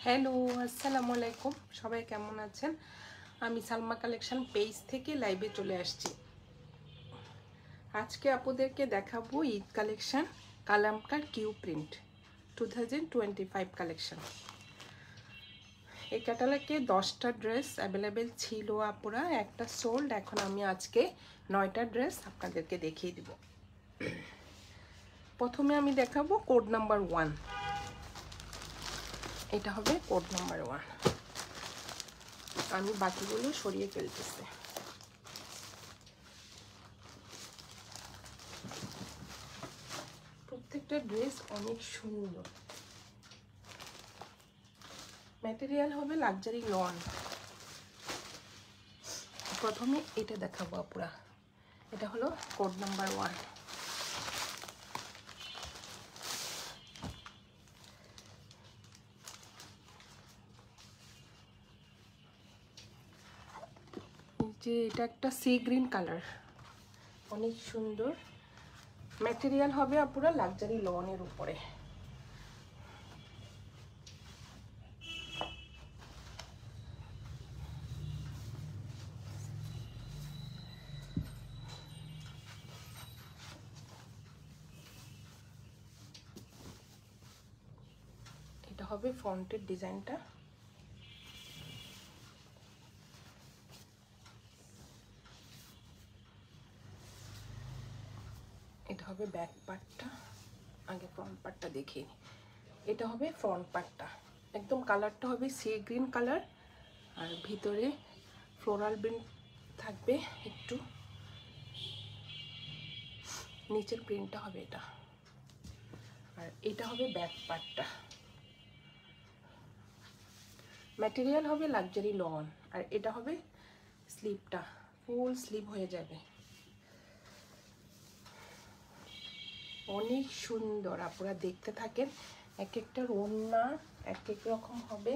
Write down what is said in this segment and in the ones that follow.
Hello, আসসালামু আলাইকুম। সবাই কেমন আছেন? আমি সালমা কালেকশন পেজ থেকে লাইভে চলে আসছি। আজকে আপনাদেরকে দেখাবো Eid collection কালামকার Q print 2025 collection. এই ক্যাটালগে 10টা ড্রেস অ্যাভেলেবেল ছিল আপুরা, একটা সোল্ড। এখন আমি আজকে 9টা ড্রেস আপনাদেরকে দেখিয়ে দিব। প্রথমে আমি দেখাবো কোড নাম্বার 1। এটা হবে কোড নাম্বার 1। আমি বাকিগুলো সরিয়ে ফেলতেছি। প্রত্যেকটা ড্রেস অনেক সুন্দর। ম্যাটেরিয়াল হবে লাক্সারি লন। প্রথমে এটা দেখাবো আপুরা, এটা হলো কোড নাম্বার 1। যে এটা একটা সি গ্রিন কালার, অনেক সুন্দর। ম্যাটেরিয়াল হবে আপুরা লাক্সারি লনের উপরে। এটা হবে ফ্রন্টের ডিজাইনটা। এটা হবে ব্যাক পার্টটা। আগে ফ্রন্ট পার্টটা দেখি। এটা হবে ফ্রন্ট পার্টটা। একদম কালারটা হবে সি গ্রিন কালার, আর ভিতরে ফ্লোরাল প্রিন্ট থাকবে একটু। নিচের প্রিন্টটা হবে এটা, আর এটা হবে ব্যাক পার্টটা। ম্যাটেরিয়াল হবে লাক্সারি লন, আর এটা হবে স্লিভটা, ফুল স্লিভ হয়ে যাবে। অনেক সুন্দর, আপনারা দেখতে থাকেন। এক একটার ওড়না এক এক রকম হবে,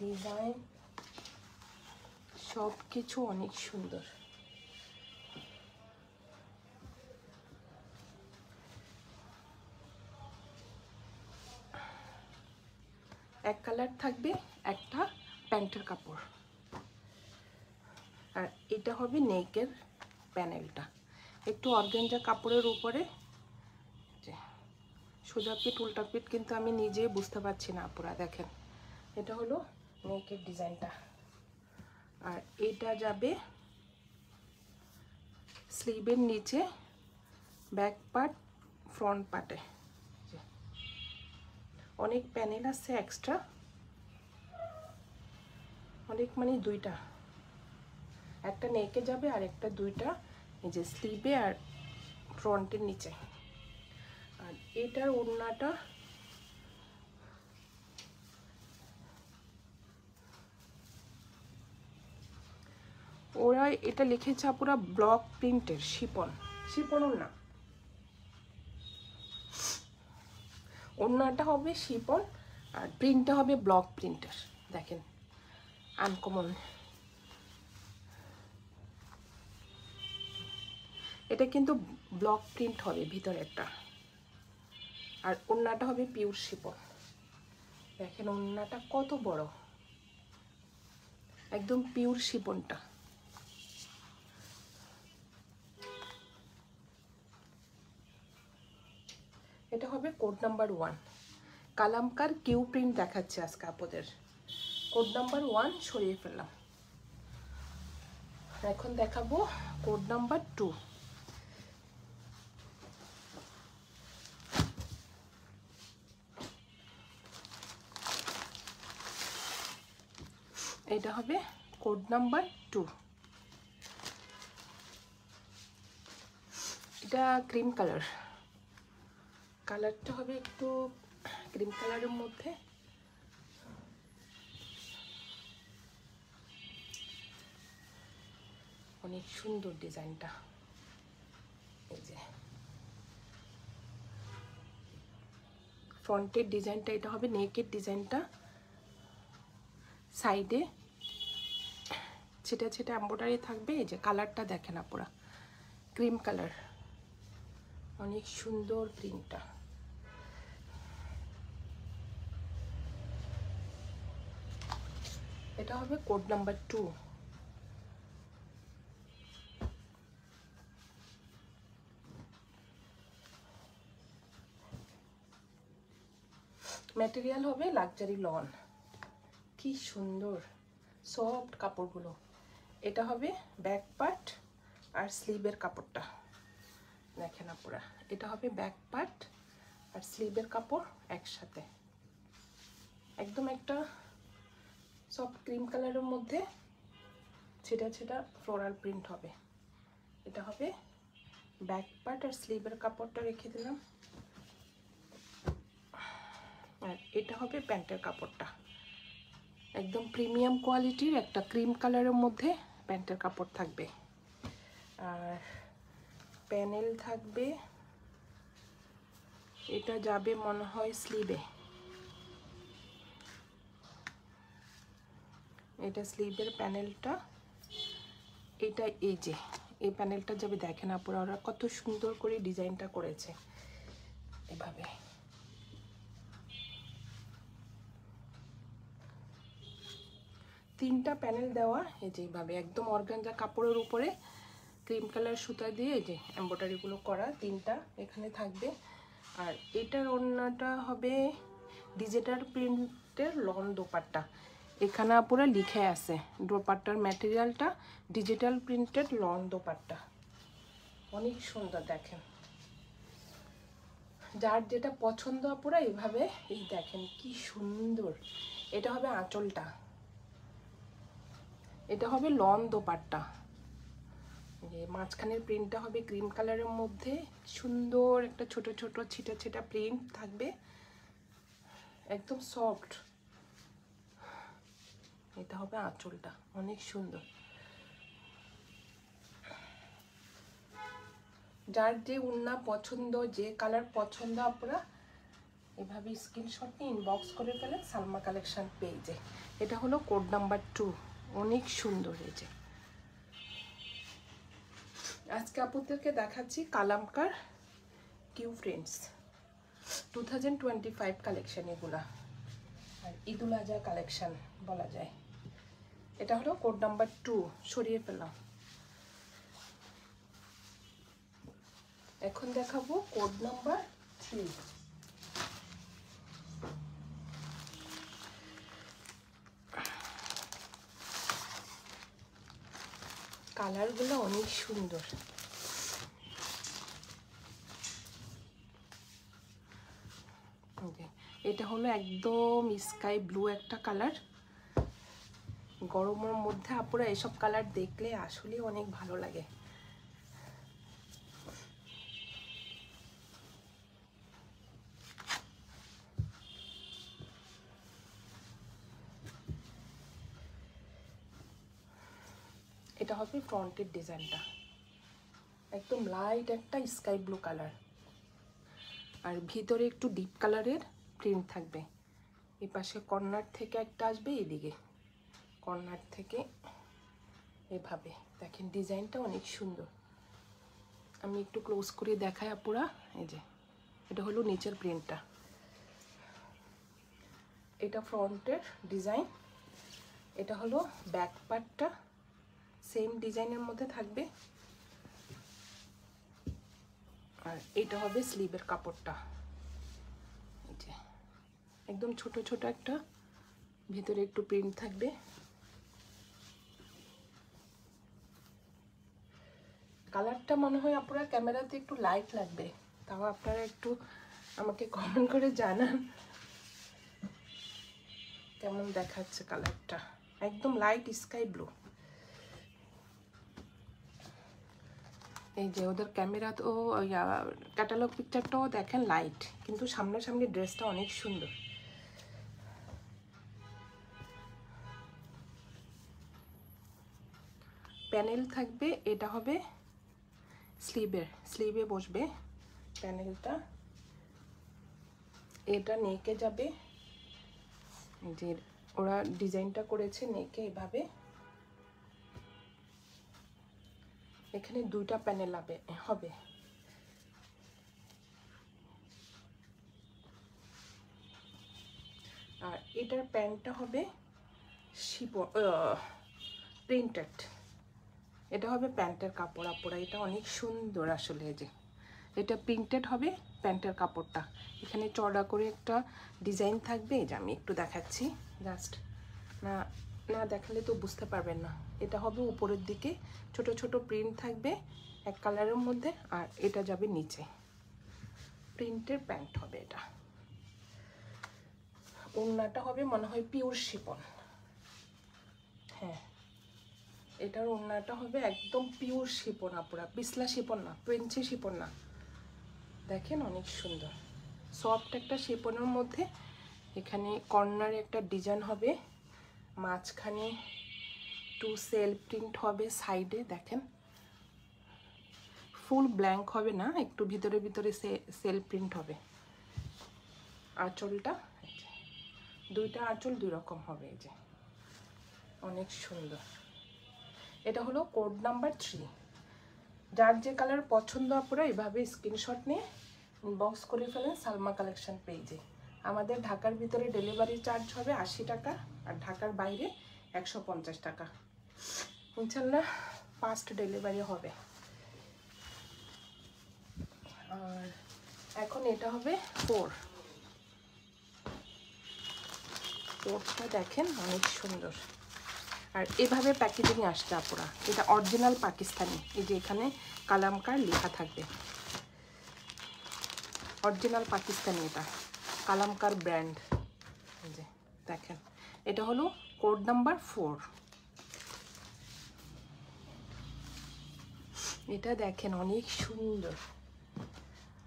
ডিজাইন সব কিছু অনেক সুন্দর। এক কালার থাকবে, একটা প্যান্টের কাপড়। আর এটা হবে নেকের প্যানেলটা, একটু অর্গানজা কাপড়ের উপরে। সোজা পিঠ উল্টা পিঠ কিন্তু আমি নিজে বুঝতে পারছি না আপুরা, দেখেন। এটা হলো নেকের ডিজাইনটা, আর এটা যাবে স্লিভের নিচে, ব্যাক পার্ট ফ্রন্ট পার্টে। অনেক প্যানেল আছে এক্সট্রা, অনেক মানে দুইটা, একটা নেকে যাবে আর একটা দুইটা এই যে স্লিভে আর ফ্রন্টের নিচে। আর এটার ওড়নাটা ওরা এটা লিখেছে পুরো ব্লক প্রিন্টের শিপন, শিপন ওড়না। ওড়নাটা হবে শিপন আর প্রিন্টটা হবে ব্লক প্রিন্টের। দেখেন আনকমন। এটা কিন্তু ব্লক প্রিন্ট হবে ভিতরেরটা, আর ওড়নাটা হবে পিওর শিপন। দেখেন ওড়নাটা কত বড়, একদম পিওর শিপনটা। এটা হবে কোড নাম্বার 1। কালামকার কিউ প্রিন্ট দেখাচ্ছে আজকে আপনাদের। কোড নাম্বার 1 সরিয়ে ফেললাম। এখন দেখাবো কোড নাম্বার 2। এটা হবে কোড নাম্বার 2। এটা ক্রিম কালার, কালারটা হবে একটু ক্রিম কালারের মধ্যে। অনেক সুন্দর ডিজাইনটা। এই যে ফ্রন্টের ডিজাইনটা, এটা হবে নেকের ডিজাইনটা। সাইডে ছিটা ছিটা এমব্রয়ডারি থাকবে। এই যে কালারটা দেখেন আপনারা, ক্রিম কালার, অনেক সুন্দর প্রিন্টটা। এটা হবে কোড নাম্বার 2। ম্যাটেরিয়াল হবে লাক্সারি লন। কি সুন্দর সফট কাপড়গুলো। এটা হবে ব্যাক পার্ট আর স্লিভের কাপড়টা দেখেন আপনারা। এটা হবে ব্যাক পার্ট আর স্লিভের কাপড় একসাথে, একদম একটা সফট ক্রিম কালারের মধ্যে ছেটা ছেটা ফ্লোরাল প্রিন্ট হবে। এটা হবে ব্যাক পার্ট আর স্লিভের কাপড়টা রেখে দিলাম। আর এটা হবে প্যান্টের কাপড়টা, একদম প্রিমিয়াম কোয়ালিটির একটা ক্রিম কালারের মধ্যে প্যান্টের কাপড় থাকবে। আর প্যানেল থাকবে, এটা যাবে মনে হয় স্লিভে। এটা স্লিভের প্যানেলটা, এটা এই যে এই প্যানেলটা যাবে। দেখেন আপনারা ওরা কত সুন্দর করে ডিজাইনটা করেছে এভাবে। তিনটা প্যানেল দেওয়া এই যে এইভাবে একদম অর্গানজা কাপড়ের উপরে ক্রিম কালার সুতা দিয়ে এই যে এমব্রয়ডারিগুলো করা তিনটা এখানে থাকবে। আর এটার ওড়নাটা হবে ডিজিটাল প্রিন্টের লন দোপাট্টা। এখানে পুরো লিখে আছে দোপাট্টার ম্যাটেরিয়ালটা ডিজিটাল প্রিন্টেড লন দোপাট্টা, অনেক সুন্দর দেখেন। যার যেটা পছন্দ পুরো এইভাবে এই দেখেন কি সুন্দর। এটা হবে আঁচলটা, এটা হবে লন দোপাট্টা। যে মাঝখানের প্রিন্টটা হবে ক্রিম কালারের মধ্যে সুন্দর একটা ছোট ছোট ছিটা ছিটা প্রিন্ট থাকবে, একদম সফট। এটা হবে আঁচলটা, অনেক সুন্দর। যার যে ওড়না পছন্দ, যে কালার পছন্দ আপনারা এভাবে স্ক্রিনশট নিয়ে ইনবক্স করে ফেলেন সালমা কালেকশন পেজে। এটা হলো কোড নাম্বার 2, অনেক সুন্দর। এই যে আজকে আপনাদেরকে দেখাচ্ছি কালামকার কিউ প্রিন্টস 2025 কালেকশন এগুলা, আর ঈদুল আজহা কালেকশন বলা যায়। এটা হলো কোড নাম্বার 2, সরিয়ে ফেললাম। এখন দেখাবো কোড নাম্বার 3। কালারগুলো অনেক সুন্দর। এটা হলো একদম স্কাই ব্লু একটা কালার। গরমের মধ্যে আপনারা এসব কালার দেখলে আসলে অনেক ভালো লাগে। এটা হবে ফ্রন্টের ডিজাইনটা, একদম লাইট একটা স্কাই ব্লু কালার, আর ভিতরে একটু ডিপ কালারের প্রিন্ট থাকবে। এই পাশে কর্নার থেকে একটা আসবে, এদিকে কর্নার থেকে এভাবে দেখেন ডিজাইনটা অনেক সুন্দর। আমি একটু ক্লোজ করে দেখাই আপুরা। এই যে এটা হলো নিচের প্রিন্টটা, এটা ফ্রন্টের ডিজাইন। এটা হলো ব্যাক পার্টটা, সেম ডিজাইনের মধ্যে থাকবে। আর এটা হবে স্লিভের কাপড়টা, এই যে একদম ছোট ছোট একটা ভিতরে একটু প্রিন্ট থাকবে। কালারটা মনে হয় আপনারা ক্যামেরাতে একটু লাইট লাগবে, তাও আপনারা একটু আমাকে কমেন্ট করে জানান কেমন দেখাচ্ছে কালারটা। একদম লাইট স্কাই ব্লু। এই যে ওদের ক্যামেরা তো ক্যাটালগ পিকচারটাও দেখেন লাইট, কিন্তু সামনাসামনি ড্রেসটা অনেক সুন্দর। প্যানেল থাকবে, এটা হবে স্লিভে বসবে প্যানেলটা। এটা নেকে যাবে, যে ওরা ডিজাইনটা করেছে নেকে এভাবে। এখানে দুইটা প্যানেল হবে। আর এটার প্যান্টটা হবে শিপন প্রিন্টেড। এটা হবে প্যান্টের কাপড় আপুরা, এটা অনেক সুন্দর আসলে। এই যে এটা প্রিন্টেড হবে প্যান্টের কাপড়টা, এখানে চড়া করে একটা ডিজাইন থাকবে। এই যে আমি একটু দেখাচ্ছি জাস্ট, না না দেখালে তো বুঝতে পারবেন না। এটা হবে উপরের দিকে ছোট ছোট প্রিন্ট থাকবে এক কালারের মধ্যে, আর এটা যাবে নিচে। প্রিন্টের প্যান্ট হবে এটা। ওড়নাটা হবে মনে হয় পিওর শিপন। হ্যাঁ, এটার ওড়নাটা হবে একদম পিওর শিপন আপুরা, পিছলা শিপন না, প্রিন্সি শিপন না। দেখেন অনেক সুন্দর সফট একটা শিপনের মধ্যে। এখানে কর্নারে একটা ডিজাইন হবে, মাঝখানে 2 সেল প্রিন্ট হবে সাইডে। দেখেন ফুল ব্ল্যাঙ্ক হবে না, একটু ভিতরে ভিতরে সেল প্রিন্ট হবে। আঁচলটা দুইটা আঁচল 2 রকম হবে। এই যে অনেক সুন্দর। এটা হলো কোড নাম্বার 3। যার যে কালার পছন্দ আপনারা এভাবে স্ক্রিনশট নিয়ে ইনবক্স করে ফেলেন সালমা কালেকশন পেজে। আমাদের ঢাকার ভিতরে ডেলিভারি চার্জ হবে 80 টাকা, আর ঢাকার বাইরে 150 টাকা। ইনশাল্লাহ ফাস্ট ডেলিভারি হবে। আর এখন এটা হবে 4টা দেখেন অনেক সুন্দর। আর এভাবে প্যাকেজিং আসছে আপুরা, এটা অরিজিনাল পাকিস্তানি। এই যে এখানে কালামকার লেখা থাকবে, অরিজিনাল পাকিস্তানি, এটা কালামকার ব্র্যান্ড। এই যে দেখেন এটা হলো কোড নাম্বার 4। এটা দেখেন অনেক সুন্দর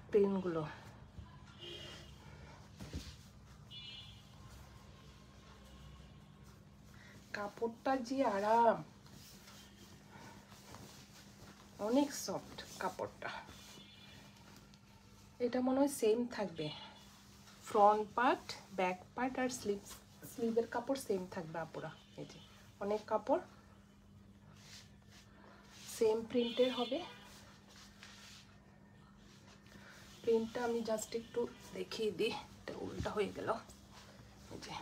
প্রিন্টগুলো। কাপড়টা যে আরাম, অনেক সফট কাপড়টা। এটা মনে হয় সেম থাকবে, ফ্রন্ট পার্ট ব্যাক পার্ট আর স্লিভের কাপড় সেম থাকবে আপুরা। এই যে অনেক কাপড় সেম প্রিন্টের হবে। প্রিন্টটা আমি জাস্ট একটু দেখিয়ে দিই, এটা উল্টা হয়ে গেল। এই যে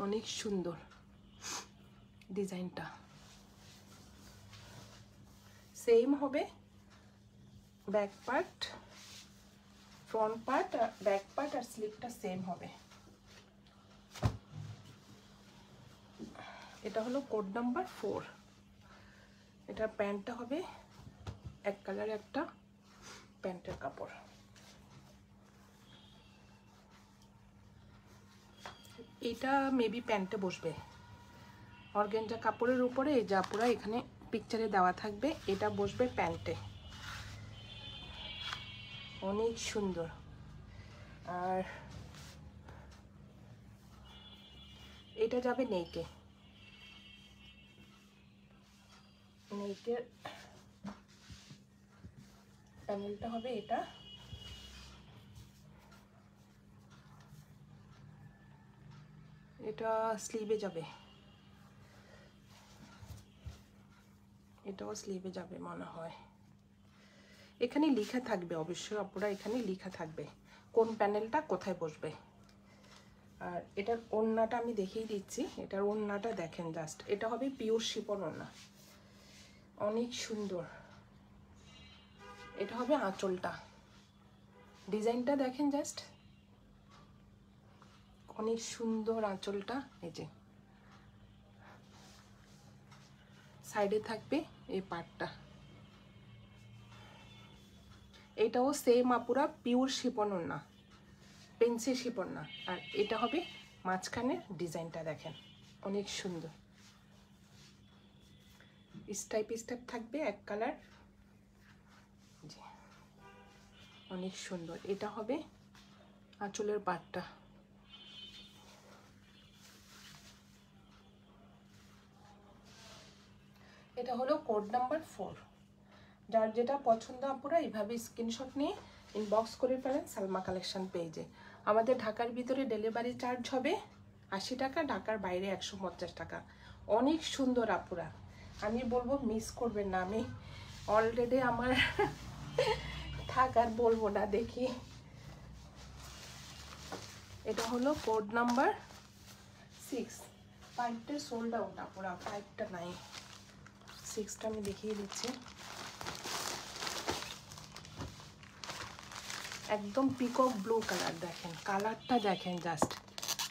অনেক সুন্দর ডিজাইনটা, সেম হবে back part, front part, back part আর স্লিভটা সেম হবে। এটা হলো কোড নাম্বার 4। এটার প্যান্টটা হবে এক কালার একটা প্যান্টের কাপড়। এটা মেবি প্যান্টে বসবে, অর্গানজা কাপড়ের উপরে। এই যা পুরা এখানে পিকচারে দেওয়া থাকবে, এটা বসবে প্যান্টে। অনেক সুন্দর। আর এটা যাবে নেকে, নেকের প্যানেলটা হবে এটা। এটা স্লিভে যাবে, এটাও স্লিভে যাবে মনে হয়। এখানে লেখা থাকবে অবশ্যই আপনারা, এখানে লেখা থাকবে কোন প্যানেলটা কোথায় বসবে। আর এটার ওড়নাটা আমি দেখিয়ে দিচ্ছি, এটার ওড়নাটা দেখেন জাস্ট, এটা হবে পিওর শিফন ওড়না, অনেক সুন্দর। এটা হবে আঁচলটা, ডিজাইনটা দেখেন জাস্ট, অনেক সুন্দর আঁচলটা। এই যে সাইডে থাকবে এই পার্টটা, এটাও সেম আপুরা পিওর শিফন ওড়না, পেন্সিল শিফন না। আর এটা হবে মাঝখানের ডিজাইনটা দেখেন অনেক সুন্দর, স্টাইপ স্টাইপ থাকবে এক কালার, অনেক সুন্দর। এটা হবে আঁচলের পাটটা। এটা হলো কোড নাম্বার 4। যার যেটা পছন্দ আপুরা এইভাবে স্ক্রিনশট নিয়ে ইনবক্স করে ফেলেন সালমা কালেকশন পেজে। আমাদের ঢাকার ভিতরে ডেলিভারি চার্জ হবে 80 টাকা, ঢাকার বাইরে 150 টাকা। অনেক সুন্দর আপুরা, আমি বলবো মিস করবেন না। আমি অলরেডি আমার থাক আর বলবো না। দেখি এটা হলো কোড নাম্বার 6। 5টা সোল্ড আউট আপুরা, 5টা নাই, 6টা আমি দেখিয়ে দিচ্ছি। একদম পিকক ব্লু কালার, দেখেন কালারটা দেখেন জাস্ট,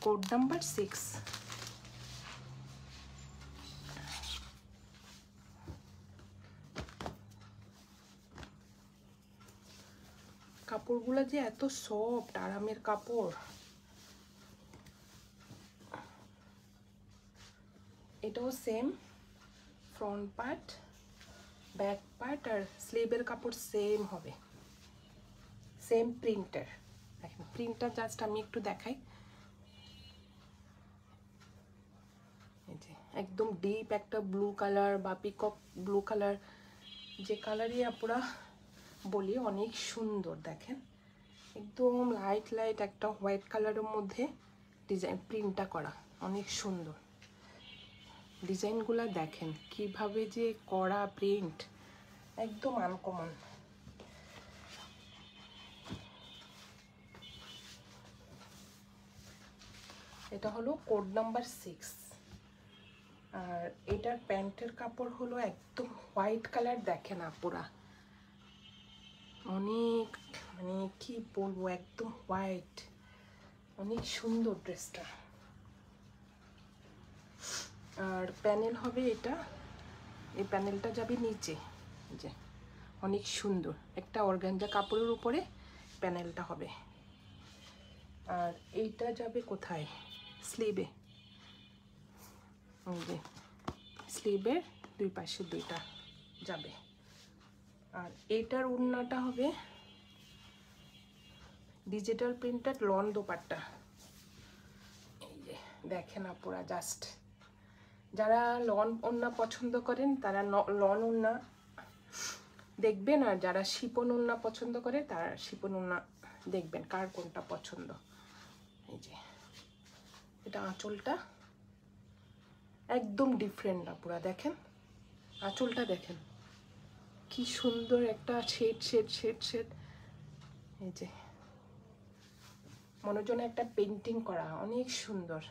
কোড নাম্বার 6। কাপড়গুলো যে এত সফট, আরামের কাপড়। এটাও same, front part, back part আর স্লিভের কাপড় সেম হবে, সেম প্রিন্টার। দেখেন প্রিন্টটা জাস্ট আমি একটু দেখাই। এই যে একদম ডিপ একটা ব্লু কালার বা পিকক ব্লু কালার, যে কালারই আপুরা বলি অনেক সুন্দর। দেখেন একদম লাইট লাইট একটা হোয়াইট কালারের মধ্যে ডিজাইন প্রিন্টটা করা, অনেক সুন্দর। ডিজাইনগুলো দেখেন কিভাবে যে করা, প্রিন্ট একদম আনকমন। এটা হলো কোড নাম্বার 6। আর এটার প্যান্টের কাপড় হলো একদম হোয়াইট কালার, দেখেন আপুরা অনেক, মানে কি বলবো, একদম হোয়াইট, অনেক সুন্দর ড্রেসটা। আর প্যানেল হবে এটা, এই প্যানেলটা যাবে নিচে, যে অনেক সুন্দর একটা অর্গানজা কাপড়ের উপরে প্যানেলটা হবে। আর এইটা যাবে কোথায়, স্লিভে, যে স্লিভের দুই পাশে দুইটা যাবে। আর এইটার ওড়নাটা হবে ডিজিটাল প্রিন্টেড লন দোপাট্টা। এই যে দেখেন আপুরা, জাস্ট যারা লন ওড়না পছন্দ করেন তারা লন ওড়না দেখবেন, আর যারা শিপন ওড়না পছন্দ করে তারা শিপন ওড়না দেখবেন, কার কোনটা পছন্দ। এই যে এটা আঁচলটা একদম ডিফারেন্ট আপুরা, দেখেন আঁচলটা দেখেন কি সুন্দর একটা শেড শেড শেড শেড। এই যে মনে যেন একটা পেন্টিং করা, অনেক সুন্দর।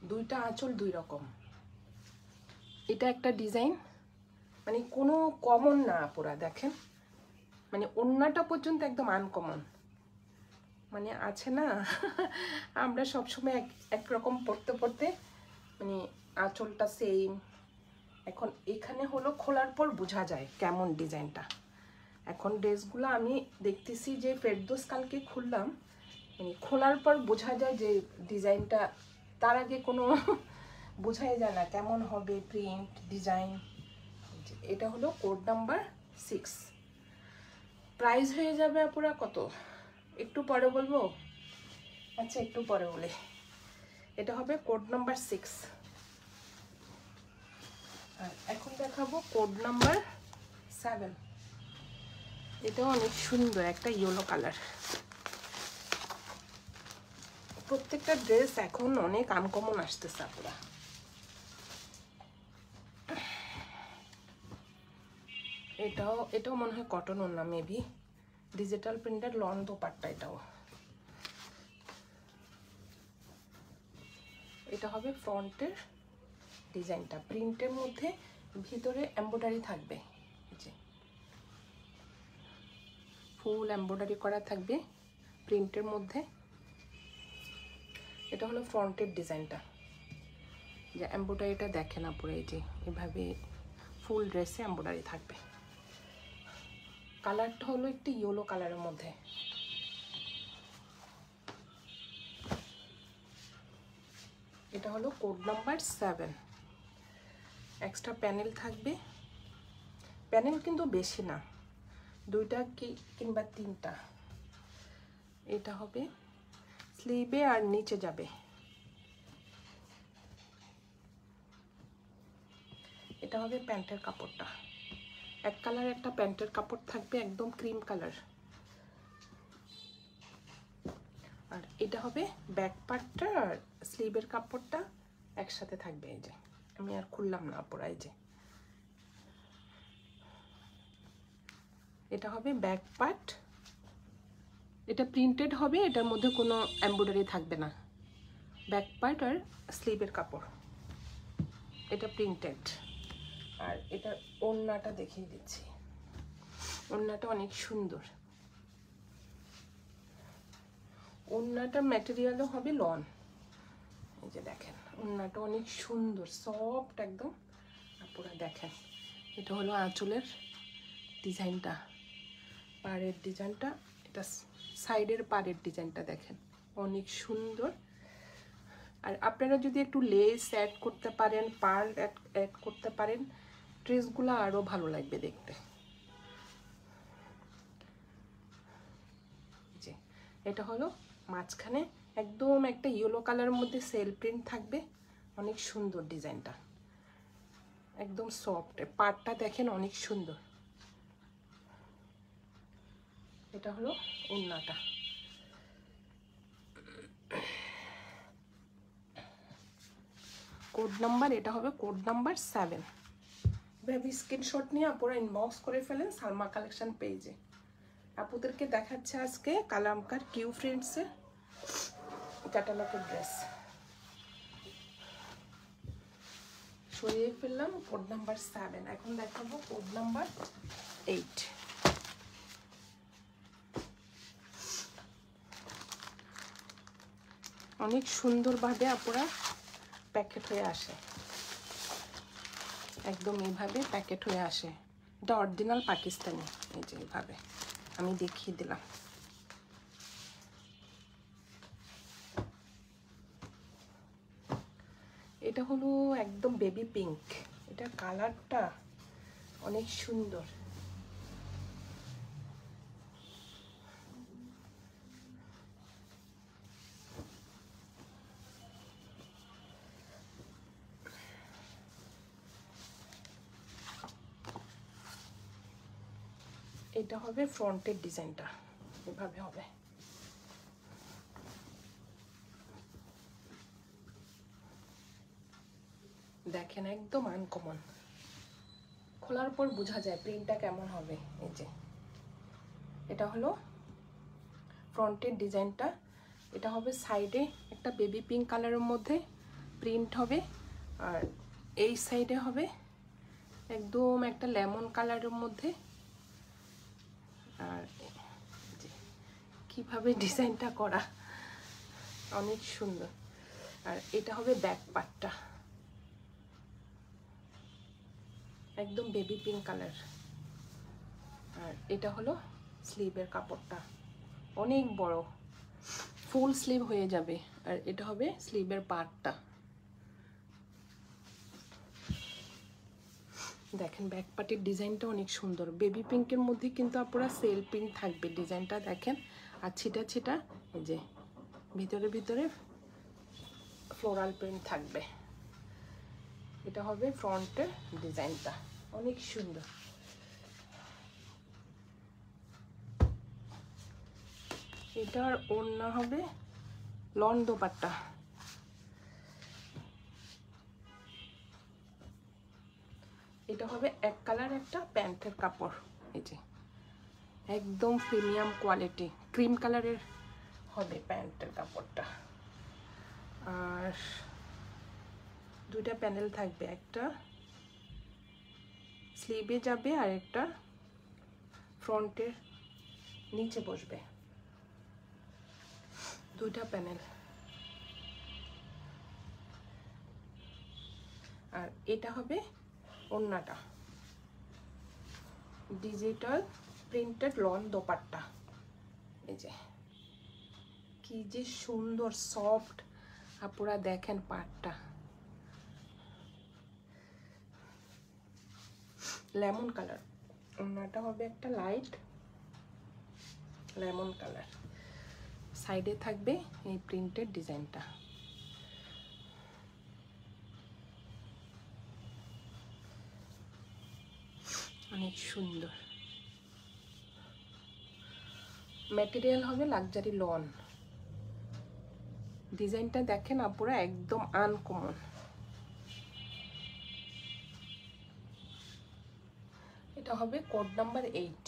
দুইটা আঁচল দুই রকম। এটা একটা ডিজাইন, মানে কোনো কমন না আপুরা, দেখেন মানে ওড়নাটা পর্যন্ত একদম আনকমন। মানে আছে না আমরা সবসময় একরকম পড়তে পড়তে মানে আঁচলটা সেম। এখন এখানে হলো খোলার পর বোঝা যায় কেমন ডিজাইনটা। এখন ড্রেসগুলো আমি দেখতেছি যে ফেরদৌস কালকে খুললাম, মানে খোলার পর বোঝা যায় যে ডিজাইনটা, তার আগে কোনো বোঝাই যায় না কেমন হবে প্রিন্ট ডিজাইন। এটা হলো কোড নাম্বার 6। প্রাইস হয়ে যাবে আপুরা কত, একটু পরে বলবো? আচ্ছা একটু পরে বলে। এটা হবে কোড নাম্বার 6। আর এখন দেখাবো কোড নাম্বার 7। এটাও অনেক সুন্দর একটা ইয়েলো কালার। প্রত্যেকটা ড্রেস এখন অনেক আনকমন আসতেছে আপুরা। এটাও মনে হয় কটন ওড়না, maybe digital printed lawn dupatta. এটা হবে ফ্রন্টের ডিজাইনটা, প্রিন্টের মধ্যে ভিতরে এমব্রয়ডারি থাকবে, যে ফুল এমব্রয়ডারি করা থাকবে প্রিন্টের মধ্যে। এটা হলো ফ্রন্টের ডিজাইনটা, যে এমব্রয়ডারিটা দেখেন আপুরা, এই যে এভাবে ফুল ড্রেসে এমব্রয়ডারি থাকবে। কালারটা হলো একটি ইয়েলো কালারের মধ্যে। এটা হলো কোড নাম্বার 7। এক্সট্রা প্যানেল থাকবে, প্যানেল কিন্তু বেশি না, দুইটা কিংবা তিনটা। এটা হবে স্লিভে আর নিচে যাবে। এটা হবে প্যান্টের কাপড়টা, এক কালার একটা প্যান্টের কাপড় থাকবে, একদম ক্রিম কালার। আর এটা হবে ব্যাক পার্টটা, আর স্লিভের কাপড়টা একসাথে থাকবে। এই যে আমি আর খুললাম না আপুরা, এই যে এটা হবে ব্যাক পার্ট, এটা প্রিন্টেড হবে, এটার মধ্যে কোনো এমব্রয়ডারি থাকবে না। ব্যাক পার্ট আর স্লিভের কাপড়, এটা প্রিন্টেড। আর এটা ওড়নাটা দেখিয়ে দিচ্ছি, ওড়নাটা অনেক সুন্দর। ওড়নাটার ম্যাটেরিয়ালও হবে লন। এই যে দেখেন ওড়নাটা অনেক সুন্দর, সফট একদম। আপনারা দেখেন এটা হলো আঁচলের ডিজাইনটা, পাড়ের ডিজাইনটা, এটা সাইডের পাড়ের ডিজাইনটা দেখেন অনেক সুন্দর। আর আপনারা যদি একটু লেস অ্যাড করতে পারেন, পার্ল অ্যাড করতে পারেন, ড্রেসগুলো আরও ভালো লাগবে দেখতে। যে এটা হলো মাঝখানে একদম একটা ইয়েলো কালারের মধ্যে সেল প্রিন্ট থাকবে, অনেক সুন্দর ডিজাইনটা, একদম সফট। পাড়টা দেখেন অনেক সুন্দর। এটা হলো ওড়নাটা। কোড নাম্বার, এটা হবে কোড নাম্বার 7। বেবি স্ক্রিনশট নিয়ে আপনারা ইনবক্স করে ফেলেন সালমা কালেকশন পেজে। আপুদেরকে দেখাচ্ছে আজকে কালামকার কিউ ফ্রেন্ডসের ক্যাটালগের ড্রেস। সরিয়ে ফেললাম কোড নাম্বার 7, এখন দেখাবো কোড নাম্বার 8। অনেক সুন্দরভাবে আপনারা প্যাকেট হয়ে আসে, একদম এইভাবে প্যাকেট হয়ে আসে। এটা অরিজিনাল পাকিস্তানি। এই যে এইভাবে আমি দেখিয়ে দিলাম। এটা হলো একদম বেবি পিঙ্ক, এটা কালারটা অনেক সুন্দর। এটা হবে ফ্রন্টের ডিজাইনটা, এভাবে হবে। দেখেন একদম আনকমন, খোলার পর বোঝা যায় প্রিন্টটা কেমন হবে। এই যে এটা হলো ফ্রন্টের ডিজাইনটা, এটা হবে সাইডে একটা বেবি পিঙ্ক কালারের মধ্যে প্রিন্ট হবে, আর এই সাইডে হবে একদম একটা লেমন কালারের মধ্যে। আর কিভাবে ডিজাইনটা করা অনেক সুন্দর। আর এটা হবে ব্যাক পার্টটা, একদম বেবি পিঙ্ক কালার। আর এটা হলো স্লিভের কাপড়টা, অনেক বড়, ফুল স্লিভ হয়ে যাবে। আর এটা হবে স্লিভের পার্টটা। দেখেন ব্যাক পার্টের ডিজাইনটা অনেক সুন্দর, বেবি পিঙ্কের মধ্যে কিন্তু আপনারা সেল প্রিন্ট থাকবে ডিজাইনটা দেখেন। আর ছিটা ছিটা এই যে ভিতরে ভিতরে ফ্লোরাল প্রিন্ট থাকবে। এটা হবে ফ্রন্টের ডিজাইনটা, অনেক সুন্দর। এটার ওড়না হবে লন দোপাট্টা। এটা হবে এক কালার একটা প্যান্টের কাপড়, এই যে একদম প্রিমিয়াম কোয়ালিটি ক্রিম কালারের হবে প্যান্টের কাপড়টা। আর দুইটা প্যানেল থাকবে, একটা স্লিভে যাবে আর একটা ফ্রন্টের নিচে বসবে, দুইটা প্যানেল। আর এটা হবে ওড়নাটা, ডিজিটাল প্রিন্টেড লন দোপাট্টা। এই যে কি যে সুন্দর সফট, আপনারা দেখেন পাটটা লেমন কালার। ওড়নাটা হবে একটা লাইট লেমন কালার, সাইডে থাকবে এই প্রিন্টেড ডিজাইনটা। অনেক সুন্দর, ম্যাটেরিয়াল হবে লাক্সারি লন। ডিজাইনটা দেখেন আপনারা একদম আনকমন। এটা হবে কোড নাম্বার 8।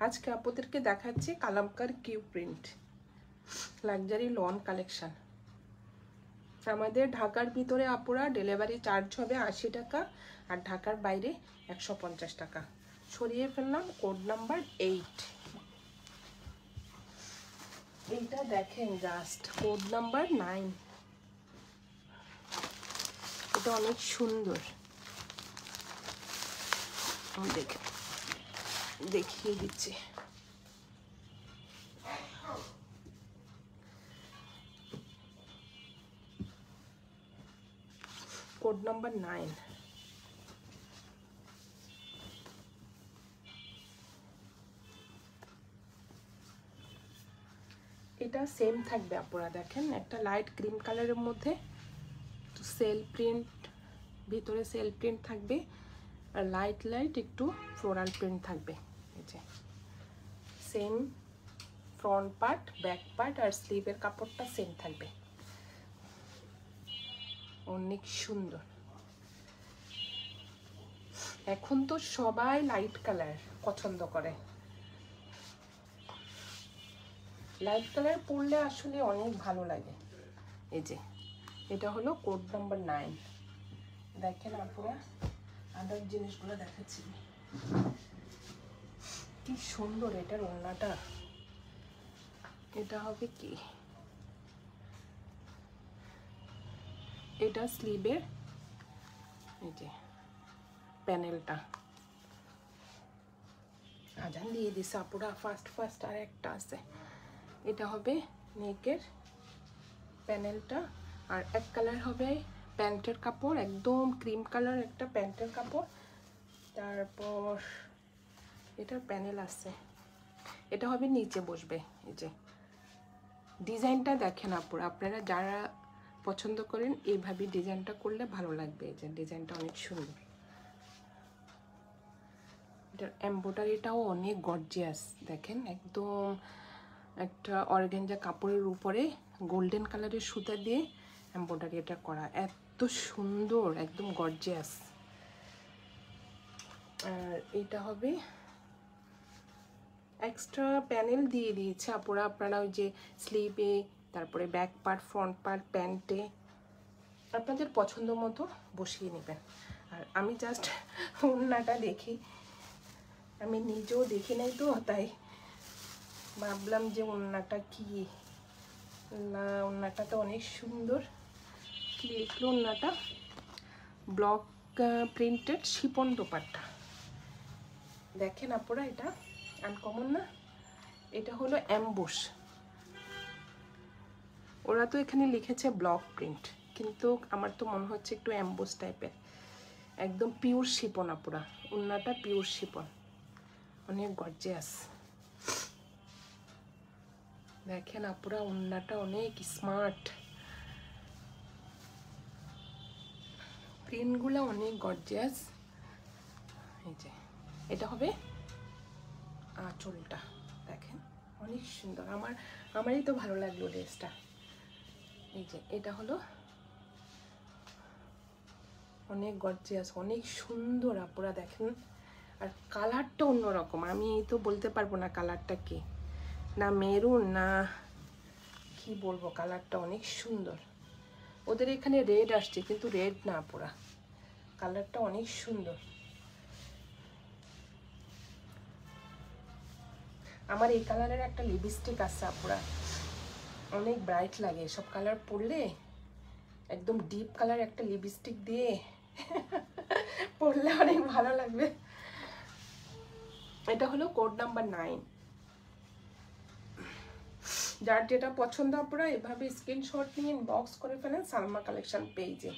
আজকে আপনাদেরকে দেখাচ্ছি Kalamkar Q print luxury lawn collection. আমাদের ঢাকার ভিতরে আপুরা ডেলিভারি চার্জ হবে 80 টাকা, আর ঢাকার বাইরে 150 টাকা। সরিয়ে ফেললাম কোড নাম্বার 8। এইটা দেখেন জাস্ট কোড নাম্বার 9। এটা অনেক সুন্দর, আমি দেখিয়ে দিচ্ছি। Code number 9। এটা সেম থাকবে আপনারা দেখেন, একটা লাইট ক্রিম কালারের মধ্যে সেল প্রিন্ট, ভিতরে সেল প্রিন্ট থাকবে, আর লাইট একটু ফ্লোরাল প্রিন্ট থাকবে। এই যে same front part, back part আর স্লিভের কাপড়টা সেম থাকবে। অনেক সুন্দর। এখন তো সবাই লাইট কালার পছন্দ করে, লাইট কালার পরলে আসলে অনেক ভালো লাগে। এই যে এটা হলো কোড নাম্বার 9। দেখেন আপনারা আদার জিনিসগুলো দেখাচ্ছি কি সুন্দর এটার ওড়নাটা। এটা হবে কি, এটা স্লিভের এই যে প্যানেলটা আজান দিয়ে দিছে আপুরা ফার্স্ট আর একটা আছে। এটা হবে নেকের প্যানেলটা, আর এক কালার হবে প্যান্টের কাপড়, একদম ক্রিম কালার একটা প্যান্টের কাপড়। তারপর এটার প্যানেল আছে, এটা হবে নিচে বসবে। এই যে ডিজাইনটা দেখেন আপুরা, আপনারা যারা পছন্দ করেন এইভাবে ডিজাইনটা করলে ভালো লাগবে। এই যে ডিজাইনটা অনেক সুন্দর, এটার এমব্রয়ডারিটাও অনেক গর্জিয়াস। দেখেন একদম একটা অর্গানজা কাপড়ের উপরে গোল্ডেন কালারের সুতা দিয়ে এমব্রয়ডারি এটা করা, এত সুন্দর, একদম গর্জিয়াস। আর এটা হবে এক্সট্রা প্যানেল দিয়ে দিয়েছে আপুরা, আপনারা ওই যে স্লিভে, তারপরে ব্যাক পার্ট, ফ্রন্ট পার্ট, প্যান্টে আপনাদের পছন্দ মতো বসিয়ে নেবেন। আর আমি জাস্ট ওড়নাটা দেখি, আমি নিজেও দেখি নাই তো, তাই ভাবলাম যে ওড়নাটা কি না। ওড়নাটা তো অনেক সুন্দর। কি লিখলো ওড়নাটা, ব্লক প্রিন্টেড শিপন দোপাট্টা। দেখেন আপনারা এটা আনকমন না, এটা হলো অ্যাম্বুশ। ওরা তো এখানে লিখেছে ব্লক প্রিন্ট, কিন্তু আমার তো মনে হচ্ছে একটু অ্যাম্বুশ টাইপের। একদম পিওর শিপন আপুরা, ওড়নাটা পিওর শিপন, অনেক গর্জিয়াস। দেখেন আপুরা ওড়নাটা অনেক স্মার্ট, প্রিন্টগুলো অনেক গর্জিয়াস। এই যে এটা হবে আঁচলটা, দেখেন অনেক সুন্দর। আমারই তো ভালো লাগলো ড্রেসটা। এই যে এটা হলো অনেক গর্জিয়াস, অনেক সুন্দর আপুরা দেখেন। আর কালারটা অন্যরকম, আমি তো বলতে পারবো না কালারটা কি, না মেরুন না কি বলবো, কালারটা অনেক সুন্দর। ওদের এখানে রেড আসছে কিন্তু রেড না আপুরা, কালারটা অনেক সুন্দর। আমার এই কালারের একটা লিপস্টিক আছে আপুরা, অনেক ব্রাইট লাগে সব কালার পরলে, একদম ডিপ কালার একটা লিপস্টিক দিয়ে পরলে অনেক ভালো লাগবে। এটা হলো কোড নাম্বার 9। যার যেটা পছন্দ আপনারা এভাবে স্ক্রিনশট নিয়ে ইনবক্স করে ফেলেন সালমা কালেকশন পেজে।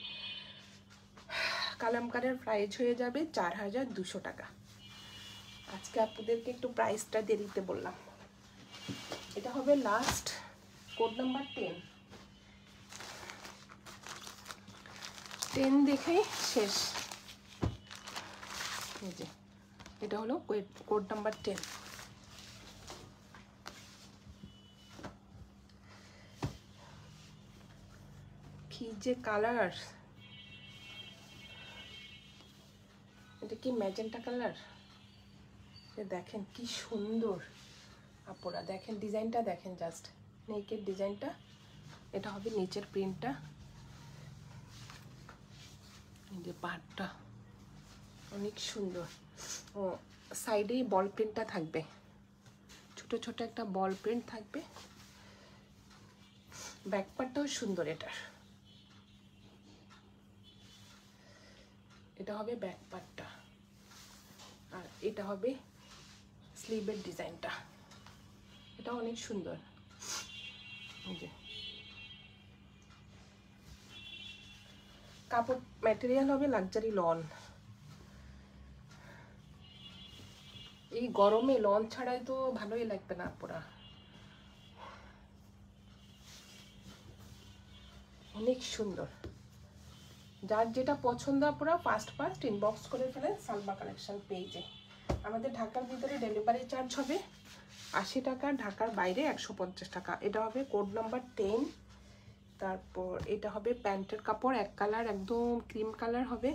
কালামকারের প্রাইস হয়ে যাবে 4200 টাকা। আজকে আপনাদেরকে একটু প্রাইসটা দিয়ে দিতে বললাম। এটা হবে লাস্ট কোড নাম্বার 10 দেখেই শেষ। এই যে এটা হলো কোড নাম্বার 10। কি যে কালার, এটা কি ম্যাজেন্টা কালার, দেখেন কি সুন্দর আপুরা, দেখেন ডিজাইনটা দেখেন, জাস্ট নেকের ডিজাইনটা। এটা হবে নিচের প্রিন্টটা, এই যে পাড়টা অনেক সুন্দর। ও সাইডেই বল প্রিন্টটা থাকবে, ছোট ছোট একটা বল প্রিন্ট থাকবে। ব্যাক পার্টটাও সুন্দর এটার, এটা হবে ব্যাক পার্টটা। আর এটা হবে স্লিভের ডিজাইনটা, এটা অনেক সুন্দর। এই যে কাপড় ম্যাটেরিয়াল হবে লাক্সারি লন। এই গরমে লন ছাড়াই তো ভালোই লাগবে না পুরা, অনেক সুন্দর। যার যেটা পছন্দ পুরা ফার্স্ট ইনবক্স করে ফেলেন সালমা কালেকশন পেজে। আমাদের ঢাকার ভিতরে ডেলিভারি চার্জ হবে 80 টাকা, ঢাকার বাইরে 150 টাকা। এটা হবে কোড নাম্বার 10। তারপর এটা হবে প্যান্টের কাপড়, এক কালার, একদম ক্রিম কালার হবে,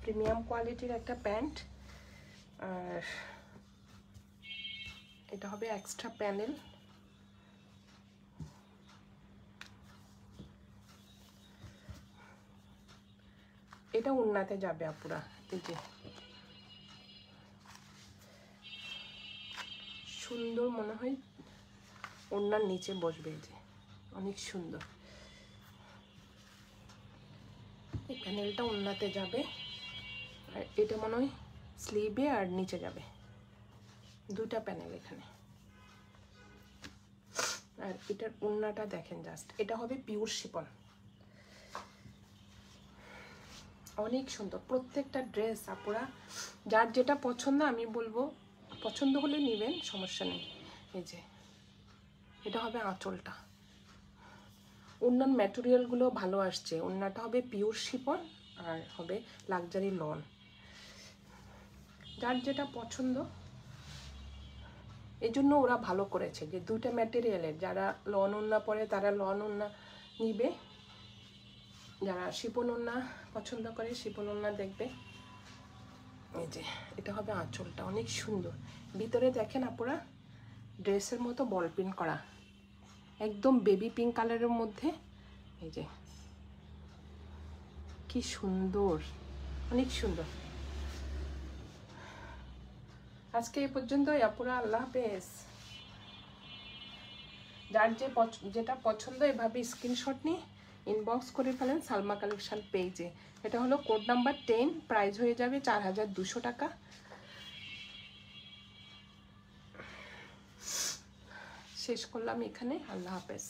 প্রিমিয়াম কোয়ালিটির একটা প্যান্ট। আর এটা হবে এক্সট্রা প্যানেল। এটা ওড়নাতে যাবে আপুরা, এই যে সুন্দর মনে হয় ওড়নার নিচে বসবে, এই যে অনেক সুন্দর। এই প্যানেলটা ওড়নাতে যাবে, আর এটা মনে হয় স্লিভে আর নিচে যাবে, দুটা প্যানেল এখানে। আর এটার ওড়নাটা দেখেন জাস্ট, এটা হবে পিওর শিফন, অনেক সুন্দর। প্রত্যেকটা ড্রেস আপুরা যার যেটা পছন্দ, আমি বলবো পছন্দ হলে নেবেন, সমস্যা নেই। এই যে এটা হবে আঁচলটা, অন্যান্য ম্যাটেরিয়ালগুলো ভালো আসছে। ওড়নাটা হবে পিওর শিফন আর হবে লাক্সারি লন, যার যেটা পছন্দ। এই জন্য ওরা ভালো করেছে যে দুইটা ম্যাটেরিয়ালের, যারা লন ওড়না পরে তারা লন ওড়না নিবে, যারা শিফন ওড়না পছন্দ করে শিফন ওড়না দেখবে। এই যে এটা হবে আঁচলটা, অনেক সুন্দর। ভিতরে দেখেন আপুরা ড্রেসের মতো বল প্রিন্ট করা, একদম বেবি পিঙ্ক কালারের মধ্যে। এই যে কি সুন্দর, অনেক সুন্দর। আজকে এই পর্যন্তই আপুরা, আল্লাহ হাফেজ। যার যেটা পছন্দ এভাবে স্ক্রিনশট নিয়ে ইনবক্স করে ফেলেন সালমা কালেকশন পেজে। এটা হলো কোড নাম্বার 10, প্রাইস হয়ে যাবে 4200 টাকা। শেষ করলাম এখানে, আল্লাহ হাফেজ।